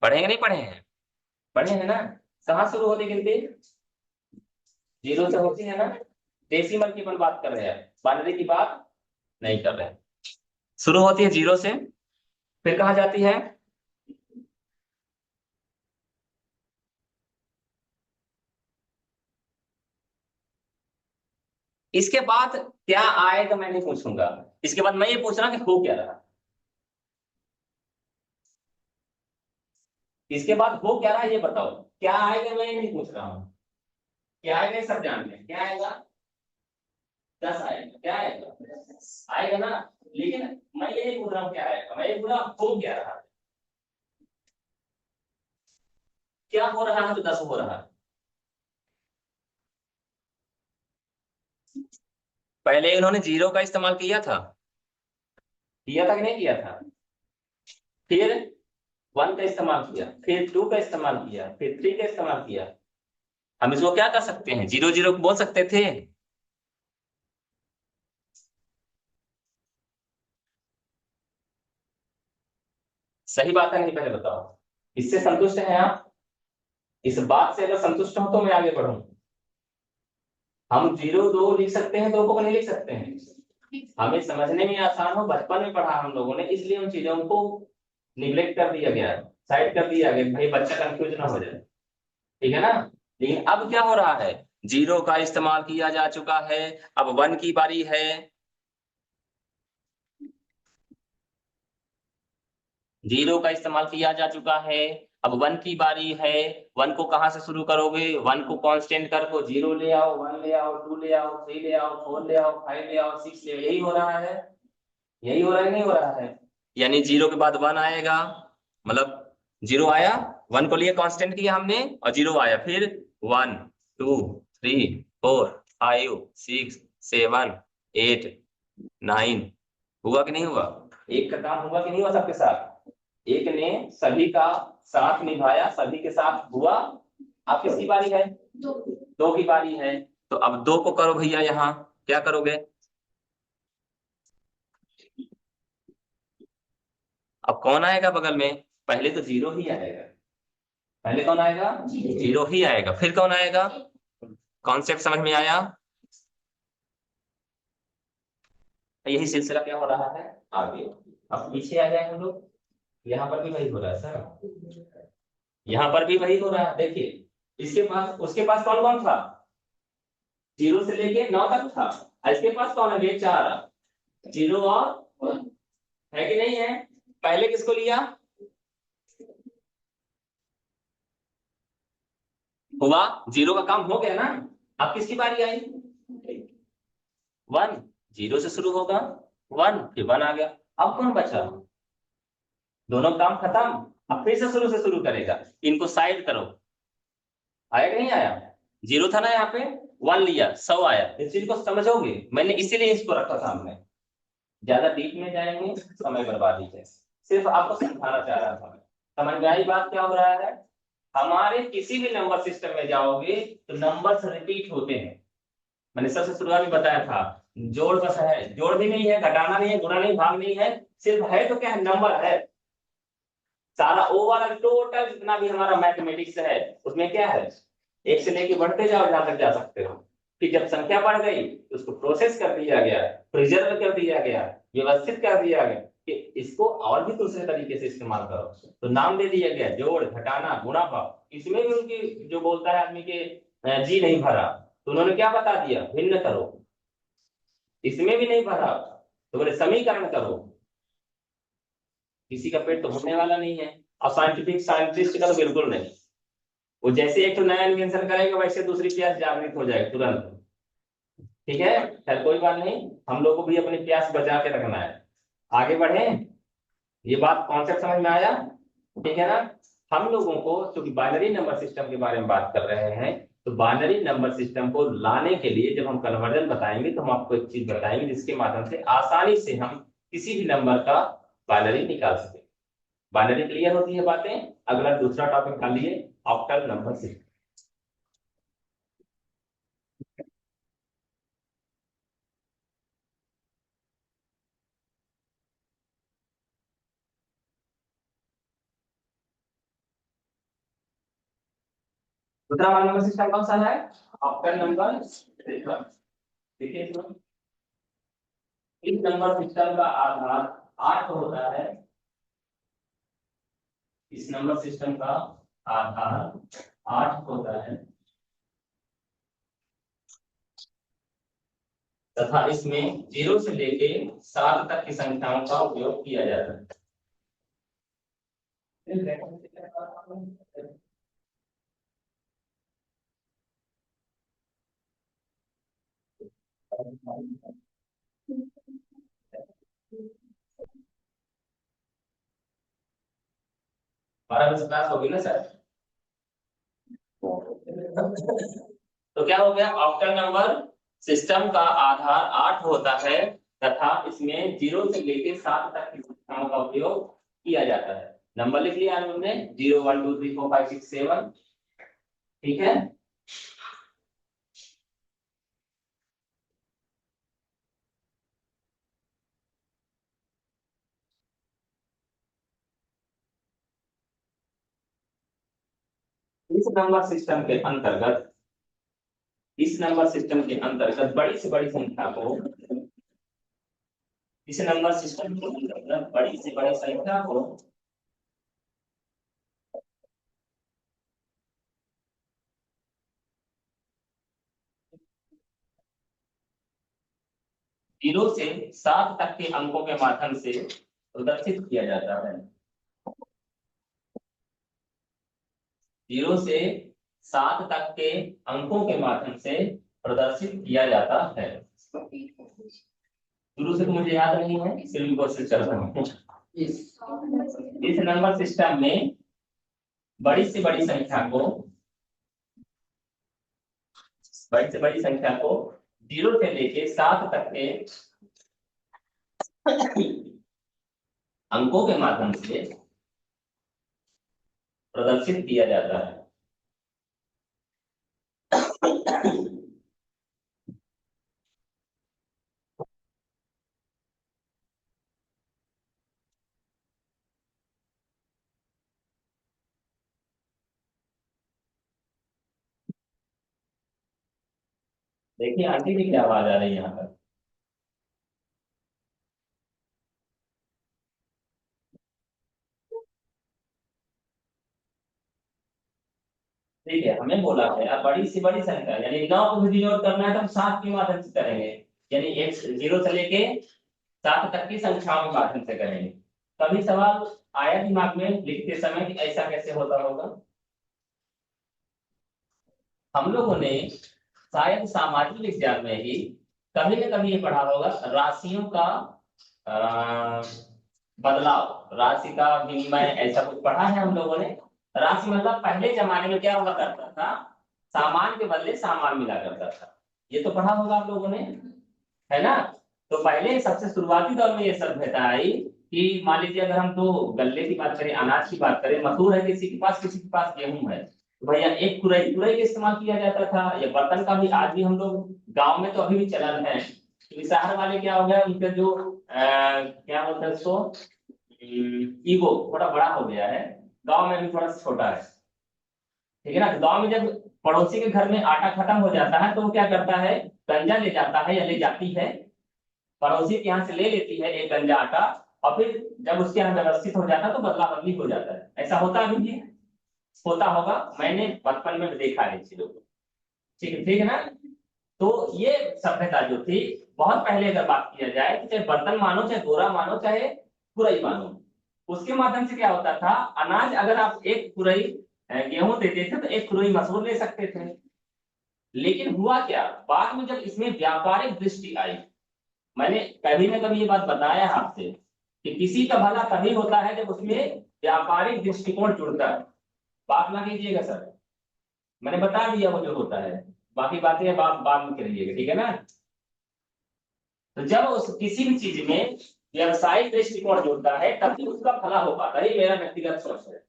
[SPEAKER 1] पढ़े नहीं पढ़े हैं? पढ़े हैं ना? कहाँ शुरू होती गिनती? 0 से होती है ना? डेसिमल की अपन बात कर रहे हैं, बाइनरी की बात नहीं कर रहे हैं। शुरू होती है 0 से, फिर कहाँ जाती है? इसके बाद क्या आएगा मैं नहीं पूछूंगा, इसके बाद मैं ये पूछ रहा हूँ कि हो क्या रहा। इसके बाद हो क्या रहा ये बताओ। क्या आएगा मैं ये नहीं पूछ रहा हूँ, क्या आएगा ये सब जानते हैं। क्या आएगा? 10 आएगा। क्या आएगा? आएगा ना? लेकिन मैं ये नहीं पूछ रहा हूँ क्या आएगा, मैं ये पूछ रहा हूँ हो क्या रहा। क्या हो रहा है तो 10 हो रहा है। पहले इन्होंने 0 का इस्तेमाल किया था कि नहीं किया था? फिर 1 का इस्तेमाल किया, फिर 2 का इस्तेमाल किया, फिर 3 का इस्तेमाल किया। हम इसको क्या कर सकते हैं? 0 0 बोल सकते थे। सही बात है नहीं? पहले बताओ, इससे संतुष्ट हैं आप? इस बात से अगर संतुष्ट हो तो मैं आगे बढ़ूं। हम 0 2 लिख सकते हैं, 2 को नहीं लिख सकते हैं? हमें समझने में आसान हो, बचपन में पढ़ा हम लोगों ने, इसलिए उन चीजों को निग्लेक्ट कर दिया गया, साइड कर दिया गया, भाई बच्चा कंफ्यूज ना हो जाए, ठीक है ना? लेकिन अब क्या हो रहा है? 0 का इस्तेमाल किया जा चुका है, अब 1 की बारी है। 0 का इस्तेमाल किया जा चुका है, अब 1 की बारी है। 1 को कहां से शुरू करोगे? 1 को कांस्टेंट कर को 0 ले आओ, 1 ले आओ, 2 ले आओ, 3 ले आओ, 4 ले आओ, 5 ले आओ, 6 ले आओ। यही हो रहा है? यही हो रहा है नहीं हो रहा है? यानी 0 के बाद 1 आएगा, मतलब 0 आया, 1 को लिए कांस्टेंट किया हमने और 0 आया, फिर 1 2 3 4 5 6 7 8 9। हुआ कि नहीं हुआ? एक का काम हुआ कि नहीं हुआ सबके साथ? एक ने सभी का साथ निभाया, सभी के साथ हुआ। अब किसकी बारी है? 2 की बारी है। तो अब 2 को करो भैया, यहाँ क्या करोगे? अब कौन आएगा बगल में? पहले तो 0 ही आएगा। पहले कौन आएगा? 0 ही आएगा। फिर कौन आएगा? कॉन्सेप्ट समझ में आया? यही सिलसिला क्या हो रहा है आगे। अब पीछे आ जाए हम लोग, यहाँ पर भी वही हो रहा है सर, यहाँ पर भी वही हो रहा है। देखिए, इसके पास उसके पास कौन कौन था? 0 से लेके 9 तक था। इसके पास कौन है? 4, 0 और 1, है कि नहीं है? पहले किसको लिया? हुआ, 0 का काम हो गया ना? अब किसकी बारी आई? 1। 0 से शुरू होगा 1, फिर 1 आ गया। अब कौन बचा? दोनों काम खत्म। अब फिर से शुरू करेगा। इनको साइड करो। आया कि नहीं आया? 0 था ना यहाँ पे, 1 लिया, 100 आया। इस चीज को समझोगे, मैंने इसीलिए इसको रखा सामने। ज्यादा डीप में जाएंगे समय बर्बादी है। सिर्फ आपको समझाना चाह रहा था। समझ में आई बात क्या हो रहा है? हमारे किसी भी नंबर सिस्टम में जाओगे तो नंबर्स रिपीट होते हैं। मैंने सबसे शुरुआत में बताया था, जोड़ बस है, जोड़ भी नहीं है, घटाना नहीं है, गुणा नहीं, भाग नहीं है, सिर्फ है तो क्या है, नंबर है। सारा ओवरऑल टोटल जितना भी हमारा मैथमेटिक्स है उसमें क्या है, एक से लेके बढ़ते जाओ जहां तक जा सकते हो। फिर जब संख्या बढ़ गई तो उसको प्रोसेस कर दिया गया, प्रिजर्व कर दिया गया, व्यवस्थित कर दिया गया कि इसको और भी दूसरे तरीके से इस्तेमाल करो। तो नाम दे दिया गया जोड़, घटाना, गुणा, भाग। इसमें भी उनकी जो बोलता है आदमी के जी नहीं भरा, तो उन्होंने क्या बता दिया, भिन्न करो। इसमें भी नहीं भरा तो बोले समीकरण करो। किसी का पेट तो भरने वाला नहीं है। और साइंटिफिक साइंटिस्ट का तो बिल्कुल नहीं। वो जैसे एक तो नया इन्वेंशन करेगा वैसे दूसरी प्यास जागृत हो जाए तुरंत। ठीक है, खैर कोई बात नहीं, हम लोग को भी अपनी प्यास बचा के रखना है। आगे बढ़े। ये बात कॉन्सेप्ट समझ में आया? ठीक है ना? हम लोगों को क्योंकि बाइनरी नंबर सिस्टम के बारे में बात कर रहे हैं, तो बाइनरी नंबर सिस्टम को लाने के लिए जब हम कन्वर्जन बताएंगे तो हम आपको एक चीज बताएंगे जिसके माध्यम से आसानी से हम किसी भी नंबर का बाइनरी निकाल सके। बाइनरी क्लियर होती है बातें? अगला दूसरा टॉपिक खा लिए, ऑक्टल नंबर सिस्टम। दूसरा वाला नंबर सिस्टम कौन सा है? Octal number system. देखिए इसमें, इस नंबर सिस्टम का आधार 8 होता है। इस नंबर सिस्टम का आधार 8 होता है तथा इसमें 0 से लेके 7 तक की संख्याओं का उपयोग किया जाता है। हमारा बस क्लास होगी ना सर? तो क्या हो गया, ऑक्टल नंबर सिस्टम का आधार 8 होता है तथा इसमें 0 से लेके 7 तक की संख्याओं का उपयोग किया जाता है। नंबर लिख लिया हम लोग ने, 0 1 2 3 4 5 6 7। ठीक है। इस नंबर सिस्टम के अंतर्गत, इस नंबर सिस्टम के अंतर्गत बड़ी से बड़ी संख्या को, इस नंबर सिस्टम के अंतर्गत बड़ी से बड़ी संख्या को 0 से 7 तक के अंकों के माध्यम से प्रदर्शित किया जाता है। 0 से 7 तक के अंकों के माध्यम से प्रदर्शित किया जाता है। शुरू से तो मुझे याद नहीं है, फिर भी कोशिश कर रहा हूँ। इस नंबर सिस्टम में बड़ी से बड़ी संख्या को, बड़ी से बड़ी संख्या को 0 से लेके 7 तक के अंकों के माध्यम से प्रदर्शित किया जाता है। देखिए आंटी की क्या आवाज आ रही है यहाँ पर? ठीक है, हमें बोला है अब बड़ी से बड़ी संख्या यानी 9 को भी डिनोट करना है तो हम 7 के माध्यम से करेंगे। यानी एक 0 से लेके 7 तक की संख्याओं के माध्यम से करेंगे। कभी सवाल आया दिमाग में लिखते समय कि ऐसा कैसे होता होगा? हम लोगों ने शायद सामाजिक विज्ञान में ही कभी न कभी ये पढ़ा होगा राशियों का अ, बदलाव, राशि का विनिमय, ऐसा कुछ पढ़ा है हम लोगों ने। राशि मतलब पहले जमाने में क्या हुआ करता था, सामान के बदले सामान मिला करता था, ये तो पढ़ा होगा आप लोगों ने, है ना। तो पहले सबसे शुरुआती दौर में ये सभ्यता आई कि मान लीजिए अगर हम तो गल्ले की बात करें, अनाज की बात करें, मसूर है किसी के पास गेहूं है, तो भैया एक तुरई तुरई का इस्तेमाल किया जाता था। या बर्तन का भी आज भी हम लोग गांव में तो अभी भी चलन है, क्योंकि शहर वाले क्या हो गया, उनका जो क्या बोलते हैं उसको, ईगो थोड़ा बड़ा हो गया है, गांव में भी थोड़ा सा छोटा है, ठीक है ना। तो गांव में जब पड़ोसी के घर में आटा खत्म हो जाता है तो वो क्या करता है, गंजा ले जाता है या ले जाती है, पड़ोसी के यहाँ से ले लेती है एक गंजा आटा, और फिर जब उसके यहाँ व्यवस्थित हो जाता है तो बदला बदली हो जाता है। ऐसा होता है अभी भी, होता होगा, मैंने बचपन में देखा है इन चीजों को, ठीक है ना। तो ये सभ्यता जो थी बहुत पहले, अगर बात किया जाए तो चाहे बर्तन मानो, चाहे गोरा मानो, चाहे कुरई मानो, उसके माध्यम से क्या होता था, अनाज अगर आप एक कुरई गेहूं देते थे तो एक कुरई मसूर ले सकते थे। लेकिन हुआ क्या, बाद में जब इसमें व्यापारिक दृष्टि आई, मैंने कभी ना कभी ये बात बताया है आपसे कि किसी का भला तभी होता है जब उसमें व्यापारिक दृष्टिकोण जुड़ता है। बात ना कीजिएगा सर, मैंने बता दिया वो जो होता है, बाकी बातें बात बाद में करिएगा, ठीक है ना। तो जब उस किसी भी चीज में व्यवसायिक दृष्टिकोण जुड़ता है तभी उसका भला हो पाता है, ये मेरा व्यक्तिगत सोच है।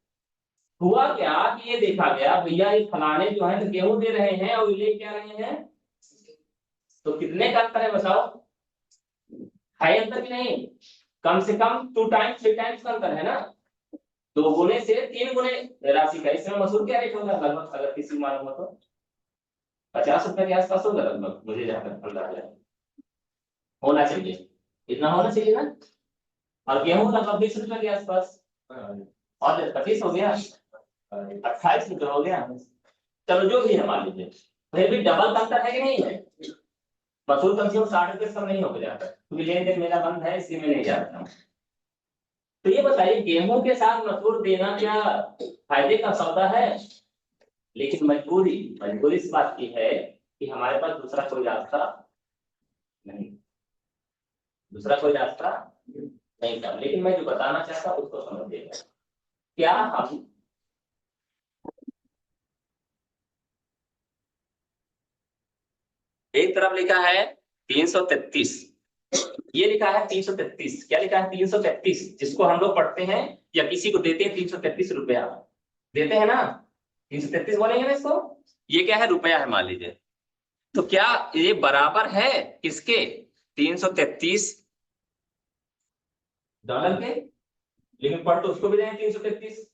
[SPEAKER 1] हुआ क्या कि ये देखा गया भैया ये फलाने जो है तो गेहूं दे रहे हैं और ये ले क्या रहे हैं, तो कितने का अंतर है बताओ, है अंतर की नहीं, कम से कम 2 टाइम्स 3 टाइम्स का अंतर है ना, 2 गुने से 3 गुने राशि का। इसमें मसूर क्या रेट होगा लगभग, अगर किसी मालूम हो तो 50 रुपए के आसपास होगा लगभग, मुझे जहाँ तक अंदाजा है, होना चाहिए, इतना होना चाहिए ना। और गेहूं लगभग 20 रुपए के आसपास, और 25 हो गया, 28 रुपए हो गया, चलो जो भी है मान लीजिए, फिर भी डबल का अंतर है कि नहीं है। मसूर कम से कम 60 रुपए से कम नहीं हो जाता, क्योंकि लेन देन मेरा बंद है इसलिए मैं नहीं जानता हूँ। तो ये बताइए गेहूं के साथ मसूर देना क्या फायदे का सौदा है, लेकिन मजबूरी मजबूरी इस बात की है कि हमारे पास दूसरा कोई रास्ता नहीं, दूसरा कोई रास्ता नहीं था। लेकिन मैं जो बताना चाहता हूँ उसको समझिएगा, क्या हम एक तरफ लिखा है 333, ये लिखा है 333, क्या लिखा है 333, जिसको हम लोग पढ़ते हैं या किसी को देते हैं 333 रुपया, देते हैं ना, 333 बोलेंगे ना इसको, ये क्या है रुपया है मान लीजिए। तो क्या ये बराबर है किसके, 333 डॉलर के, लेकिन पढ़ तो उसको भी रहे हैं 333,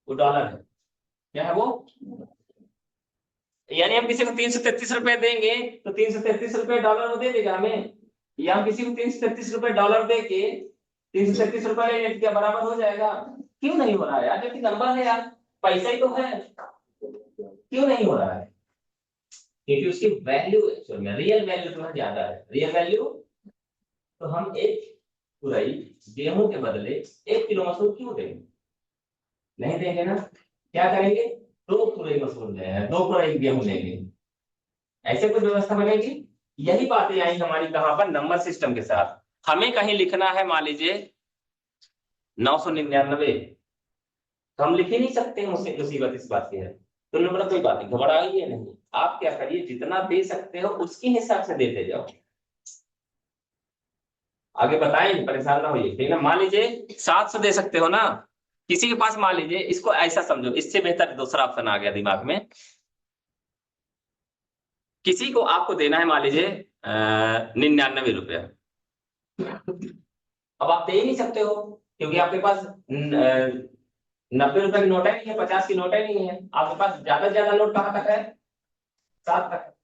[SPEAKER 1] वो डॉलर है, क्या है वो, यानी हम किसी को 333 रुपए देंगे तो 333 रुपए डॉलर वो दे देगा हमें, या हम किसी को 333 रुपए डॉलर दे के 333 रुपए ले लेते, क्या बराबर हो जाएगा, क्यों नहीं हो रहा है यार, जबकि नंबर है यार, पैसा ही तो है, क्यों नहीं हो रहा है, क्योंकि उसकी वैल्यू एक्चुअल में रियल वैल्यू थोड़ा ज्यादा है, रियल वैल्यू। तो हम एक तुरई गेहूं के बदले 1 किलो मसूर क्यों देंगे, नहीं देंगे ना, क्या करेंगे, 2 तुरई मसूर लेंगे, 2 तुरई गेहूं लेंगे, ऐसे कोई व्यवस्था बनेगी। यही बातें आई हमारी कहां पर, नंबर सिस्टम के साथ। हमें कहीं लिखना है मान लीजिए 999, तो हम लिख ही नहीं सकते, मुझसे मुसीबत इस बात की है। तो उन्होंने बोला कोई बात नहीं, घबराइए नहीं, आप क्या करिए जितना दे सकते हो उसके हिसाब से देते जाओ, आगे बताएं, परेशान ना होइए, ठीक है ना। मान लीजिए 700 दे सकते हो ना, किसी के पास मान लीजिए, इसको ऐसा समझो, इससे बेहतर दूसरा ऑप्शन आ गया दिमाग में, किसी को आपको देना है मान लीजिए 99 रुपया, अब आप दे ही नहीं सकते हो, क्योंकि आपके पास 90 रुपए की नोट है नहीं है, 50 की नोट है नहीं है, आपके पास ज्यादा से ज्यादा नोट कहाँ तक है, 7 तक,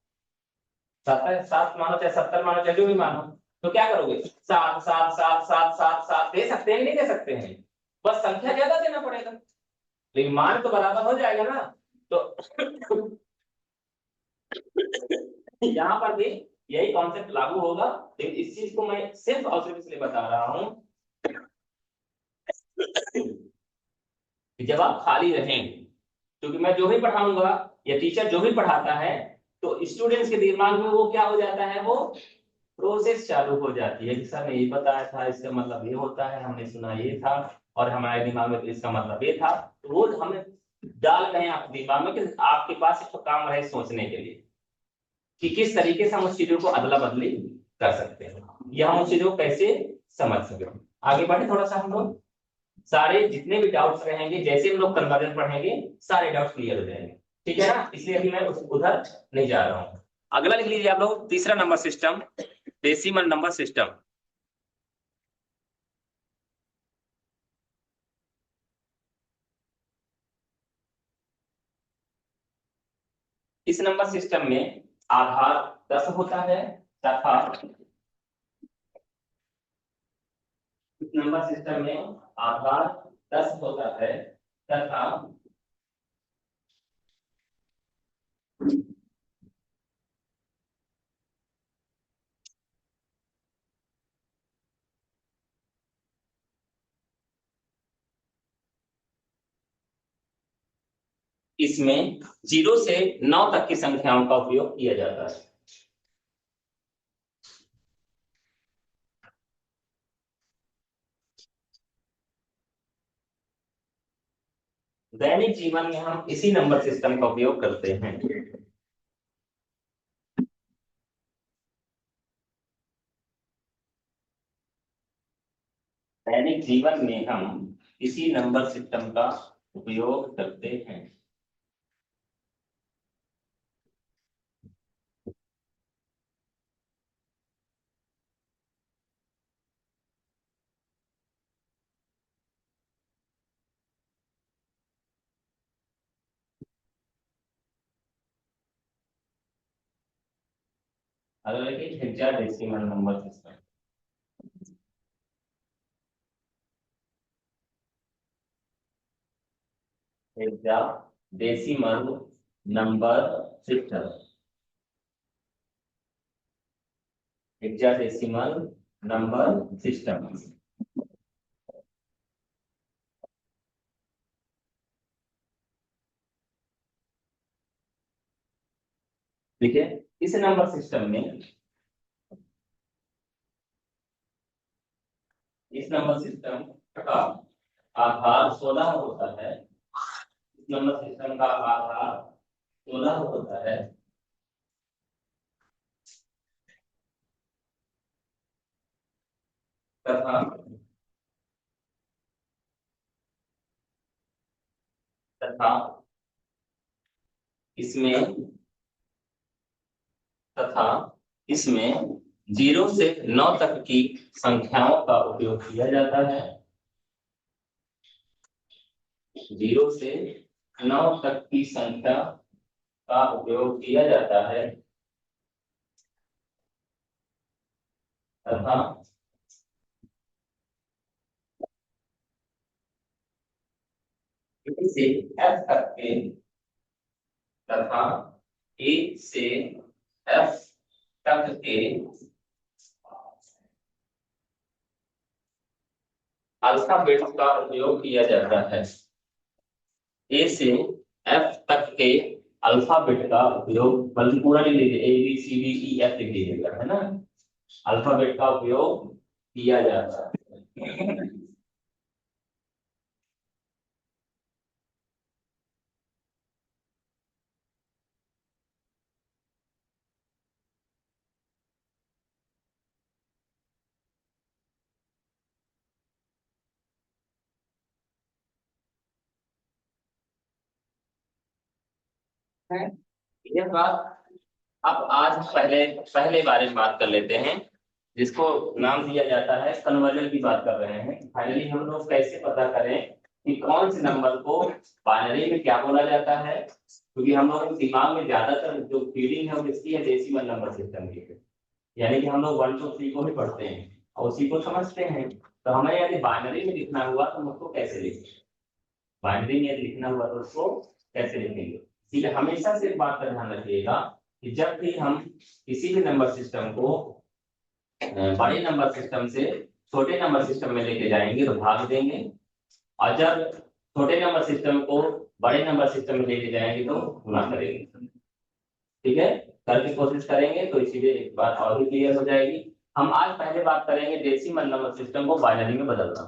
[SPEAKER 1] 7 मानो चाहे 70 मानो चाहे जो भी मानो, तो क्या करोगे, 7 7 7 7 7 7 दे सकते हैं नहीं दे सकते हैं, बस संख्या ज्यादा देना पड़ेगा, लेकिन मान तो बराबर हो जाएगा ना। तो यहाँ पर भी यही कॉन्सेप्ट लागू होगा, लेकिन इस चीज को मैं सिर्फ और सिर्फ इसलिए बता रहा हूं कि जब आप खाली रहेंगे, क्योंकि मैं जो भी पढ़ाऊंगा या टीचर जो भी पढ़ाता है तो स्टूडेंट्स के दिमाग में वो क्या हो जाता है, वो प्रोसेस चालू हो जाती है कि सर ने ये बताया था, इसका मतलब ये होता है, हमने सुना ये था, और हमारे दिमाग में तो इसका मतलब ये था। तो वो हमें डाल रहे हैं आपके दिमाग में कि आपके पास एक तो काम रहे सोचने के लिए कि किस तरीके से हम उस चीजों को अदला बदली कर सकते हैं, या हम उस चीजों को कैसे समझ सकते हैं। आगे बढ़े थोड़ा सा हम लोग, सारे जितने भी डाउट्स रहेंगे जैसे हम लोग कन्वर्जन पढ़ेंगे सारे डाउट्स क्लियर हो जाएंगे, ठीक है ना। इसलिए अभी मैं उधर नहीं जा रहा हूँ। अगला लिख लीजिए आप लोग, तीसरा number system, decimal number system. इस नंबर सिस्टम में आधार 10 होता है तथा इस नंबर सिस्टम में आधार 10 होता है तथा इसमें 0 से 9 तक की संख्याओं का उपयोग किया जाता है। दैनिक जीवन में हम इसी नंबर सिस्टम का उपयोग करते हैं। दैनिक जीवन में हम इसी नंबर सिस्टम का उपयोग करते हैं। अगला देखिए hexadecimal number system. Hexadecimal number system, hexadecimal number system. देखिए इस नंबर सिस्टम में, इस नंबर सिस्टम का आधार 16 होता है। इस नंबर सिस्टम का आधार 16 होता है तथा तथा इसमें तथा इसमें 0 से 9 तक की संख्याओं का उपयोग किया जाता है। 0 से 9 तक की संख्या का उपयोग किया जाता है तथा ए से F तक के तथा ए से F तक के अल्फाबेट का उपयोग किया जाता है। ए से एफ तक के अल्फाबेट का उपयोग, बल्कि पूरा नहीं लीजिए, A B C D E F लिख लीजिएगा, है ना। अल्फाबेट का उपयोग किया जाता है। यह बात अब आज पहले पहले बारे में बात कर लेते हैं, जिसको नाम दिया जाता है कन्वर्जन की बात कर रहे हैं। फाइनली हम लोग कैसे पता करें कि कौन से नंबर को बाइनरी में क्या बोला जाता है, क्योंकि हम लोग के दिमाग में ज्यादातर जो फीलिंग है वो इसकी है डेसिमल नंबर सिस्टम की है। यानी कि हम लोग 1 to 3 को ही पढ़ते हैं और उसी को समझते हैं। तो हमें यदि बाइनरी में लिखना हुआ तो हम उसको कैसे लिखें, बाइनरी में यदि लिखना हुआ तो उसको कैसे लिखेंगे। इसलिए हमेशा से एक बात का ध्यान रखिएगा कि जब भी हम किसी भी नंबर सिस्टम को बड़े नंबर सिस्टम से छोटे नंबर सिस्टम में लेके जाएंगे तो भाग देंगे, और जब छोटे नंबर सिस्टम को बड़े नंबर सिस्टम में लेके जाएंगे तो गुणा करेंगे, ठीक है। करके कोशिश करेंगे तो इसीलिए एक बात और भी क्लियर हो जाएगी। हम आज पहले बात करेंगे डेसिमल नंबर सिस्टम को बाइनरी में बदलना।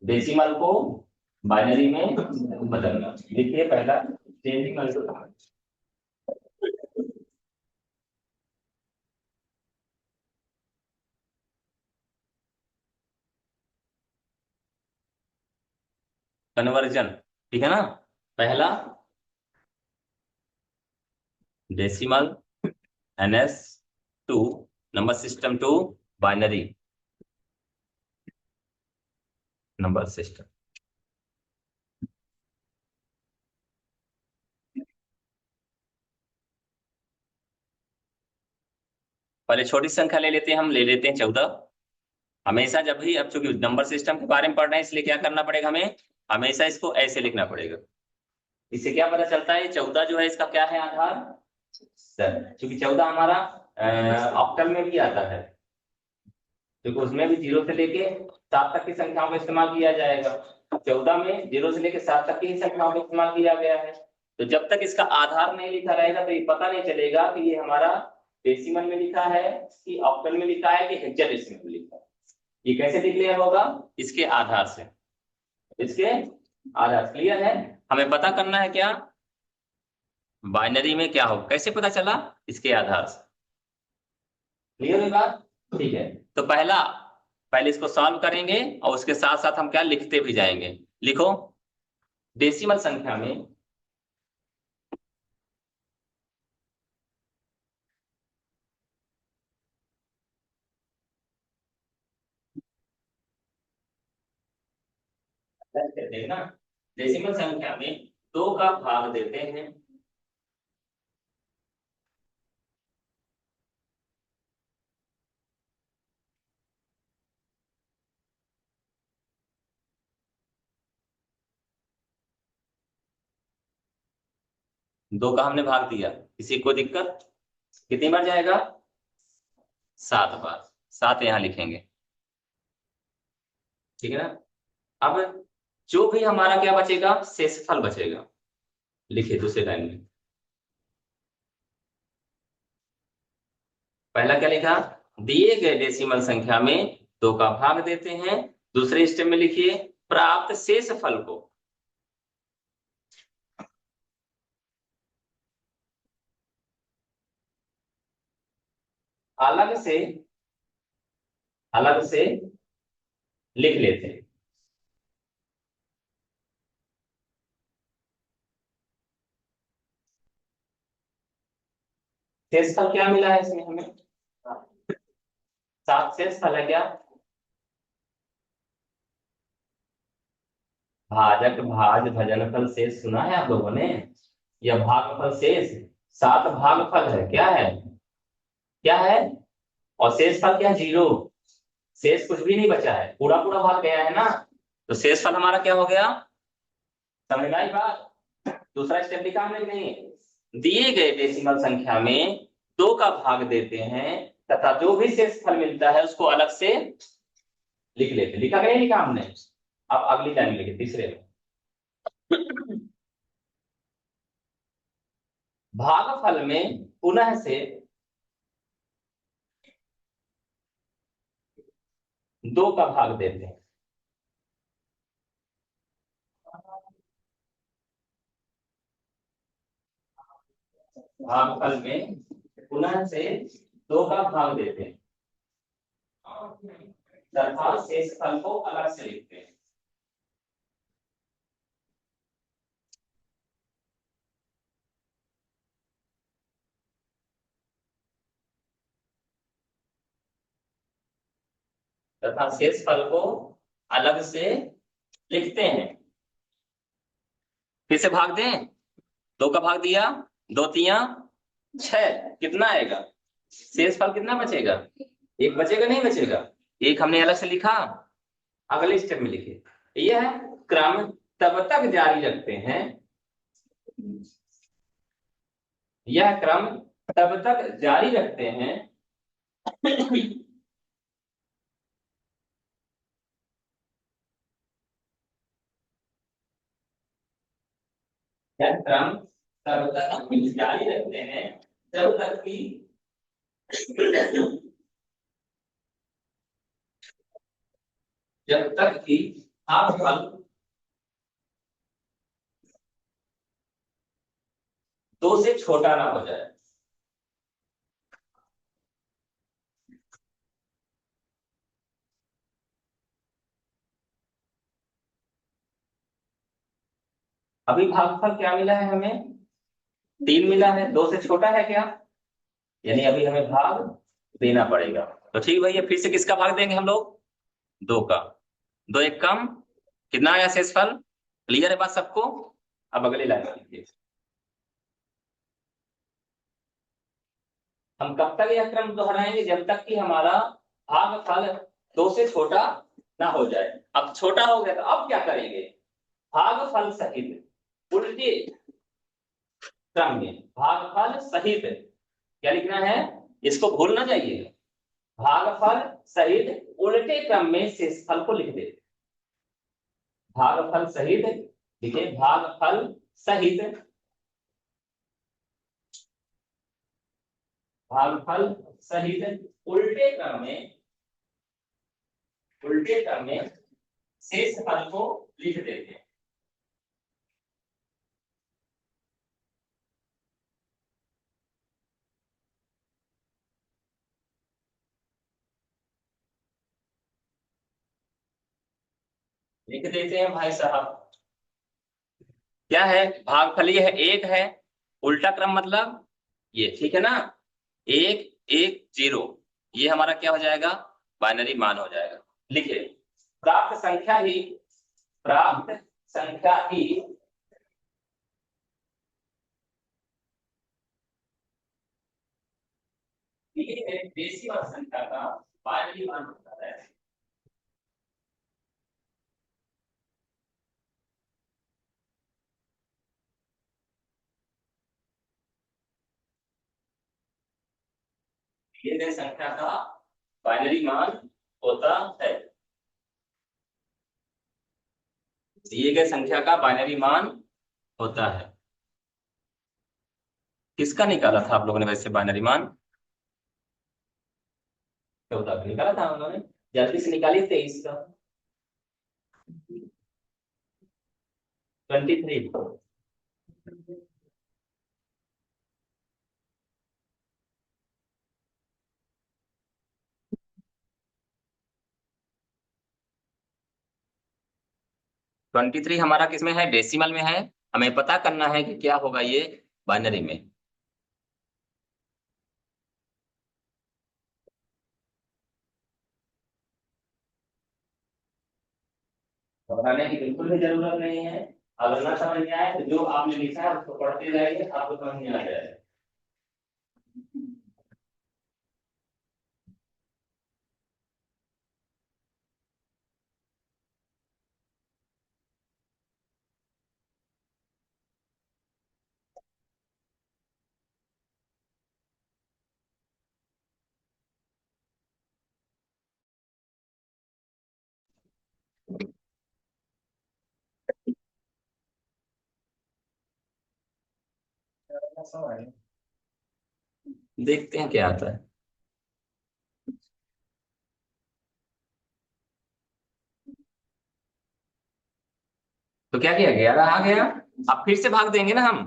[SPEAKER 1] डेसिमल को बाइनरी में बदलना। देखिए पहला डेसिमल कन्वर्जन, ठीक है ना। पहला डेसिमल एनएस to number system to binary number system. पहले छोटी संख्या ले लेते हैं, हम ले लेते हैं 14। हमेशा जब भी, अब चूंकि नंबर सिस्टम के बारे में पढ़ रहे हैं इसलिए क्या करना पड़ेगा हमें, हमेशा इसको ऐसे लिखना पड़ेगा। इससे क्या पता चलता है 14 जो है इसका क्या है आधार सर, क्योंकि 14 हमारा ऑक्टल में भी आता है, क्योंकि उसमें भी 0 से लेके 7 तक की संख्याओं का इस्तेमाल किया जाएगा। 14 में 0 से लेके 7 तक की ही संख्याओं का इस्तेमाल किया गया है। तो जब तक इसका आधार नहीं लिखा रहेगा तो ये पता नहीं चलेगा कि ये हमारा डेसिमल में लिखा है कि ऑक्टल में लिखा है कि हेक्साडेसिमल में लिखा है। ये कैसे डिक्लेयर होगा, इसके आधार से, इसके आधार से। क्लियर है। हमें पता करना है क्या, बाइनरी में क्या हो, कैसे पता चला, इसके आधार से। क्लियर है बात, ठीक है। तो पहले इसको सॉल्व करेंगे और उसके साथ साथ हम क्या लिखते भी जाएंगे। लिखो डेसिमल संख्या में कहते हैं ना, डेसिमल संख्या में 2 का भाग देते हैं। दो का हमने भाग दिया, किसी को दिक्कत, कितनी बार जाएगा, 7 बार। 7 यहां लिखेंगे, ठीक है ना। अब जो भी हमारा क्या बचेगा, शेषफल बचेगा। लिखिए दूसरे लाइन में, पहला क्या लिखा, दिए गए डेसिमल संख्या में 2 का भाग देते हैं। दूसरे स्टेप में लिखिए प्राप्त शेषफल को अलग से लिख लेते हैं। शेषफल क्या मिला है इसमें हमें, 7 शेषफल है क्या, भाजक भाज भजनफल शेष सुना है आप लोगों ने, या भागफल शेष। 7 भागफल है, क्या है, क्या है, और शेषफल क्या, 0। शेष कुछ भी नहीं बचा है, पूरा पूरा भाग गया है ना, तो शेषफल हमारा क्या हो गया, समझ में आई बात। दूसरा स्टेप लिखा हमने कि नहीं, दिए गए डेसिमल संख्या में 2 का भाग देते हैं तथा जो भी शेषफल मिलता है उसको अलग से लिख लेते हैं। लिखा गया, लिखा हमने। अब अगली लाइन लिखे तीसरे में, भागफल में पुनः से 2 का भाग देते हैं। भागफल में पुनः से 2 का भाग देते हैं तथा शेषफल को अलग से लिखते हैं। तथा शेषफल को अलग से लिखते हैं। फिर से भाग दें, 2 का भाग दिया, 2 तिया 6, कितना आएगा, शेषफल कितना बचेगा, 1 बचेगा, नहीं बचेगा, 1 हमने अलग से लिखा। अगले स्टेप में लिखे, यह क्रम तब तक जारी रखते हैं, यह क्रम तब तक जारी रखते हैं यह क्रम तब तक जारी रखते हैं जब तक कि जब तक कि भागफल 2 से छोटा ना हो जाए। अभी भागफल क्या मिला है हमें? 3 मिला है, 2 से छोटा है क्या? यानी अभी हमें भाग देना पड़ेगा। तो ठीक भैया, फिर से किसका भाग देंगे हम लोग? 2 का। 2 एक कम, कितना आया शेषफल? क्लियर है बात सबको? अब अगली लाइन में लिखिए। हम कब तक यह क्रम दोहराएंगे? जब तक कि हमारा भागफल 2 से छोटा ना हो जाए। अब छोटा हो गया तो अब क्या करेंगे? भागफल सहित उल्टे क्रम में, भागफल सहित क्या लिखना है? इसको भूलना चाहिए। भागफल सहित उल्टे क्रम में शेषफल को लिख दे। भागफल सहित, देखिए भागफल सहित, भागफल सहित उल्टे क्रम में, उल्टे क्रम में शेषफल को लिख देते हैं। लिख देते हैं भाई साहब। क्या है? भागफल ये है, 1 है, उल्टा क्रम मतलब ये, ठीक है ना? 1 1 0, ये हमारा क्या हो जाएगा? बाइनरी मान हो जाएगा। लिखिए, प्राप्त संख्या ही, प्राप्त संख्या ही ये डेसिमल संख्या का बाइनरी मान होता है। दिए गए संख्या का बाइनरी मान होता है। दिए गए संख्या का बाइनरी मान होता है। किसका निकाला था आप लोगों ने वैसे बाइनरी मान? 14 का निकाला था उन्होंने। जल्दी से निकालिए 23 का। 23। 23 हमारा किसमें है? डेसिमल में है। हमें पता करना है कि क्या होगा ये बाइनरी में। घबराने की बिल्कुल भी जरूरत नहीं है। अगर ना समझ में आए तो जो आपने लिखा है उसको पढ़ते जाइए, आपको समझ में आ जाएगा। देखते हैं क्या आता है। तो क्या किया? 11 आ गया। अब फिर से भाग देंगे ना हम।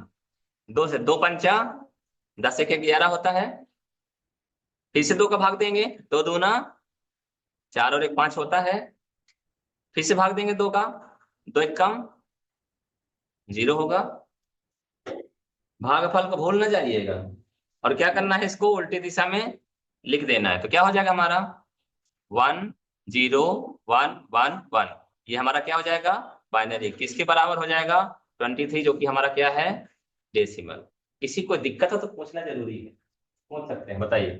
[SPEAKER 1] 2 से, 2 पंचा 10, एक 11 होता है। फिर से 2 का भाग देंगे, 2 दूना 4 और 1 5 होता है। फिर से भाग देंगे 2 का, 2 एक कम 0 होगा। भागफल को भूल ना जाइएगा। और क्या करना है? इसको उल्टी दिशा में लिख देना है। तो क्या हो जाएगा हमारा? 1 0 1 1 1। ये हमारा क्या हो जाएगा? बाइनरी। किसके बराबर हो जाएगा? 23, जो कि हमारा क्या है? डेसिमल। किसी को दिक्कत हो तो पूछना जरूरी है, पूछ सकते हैं, बताइए।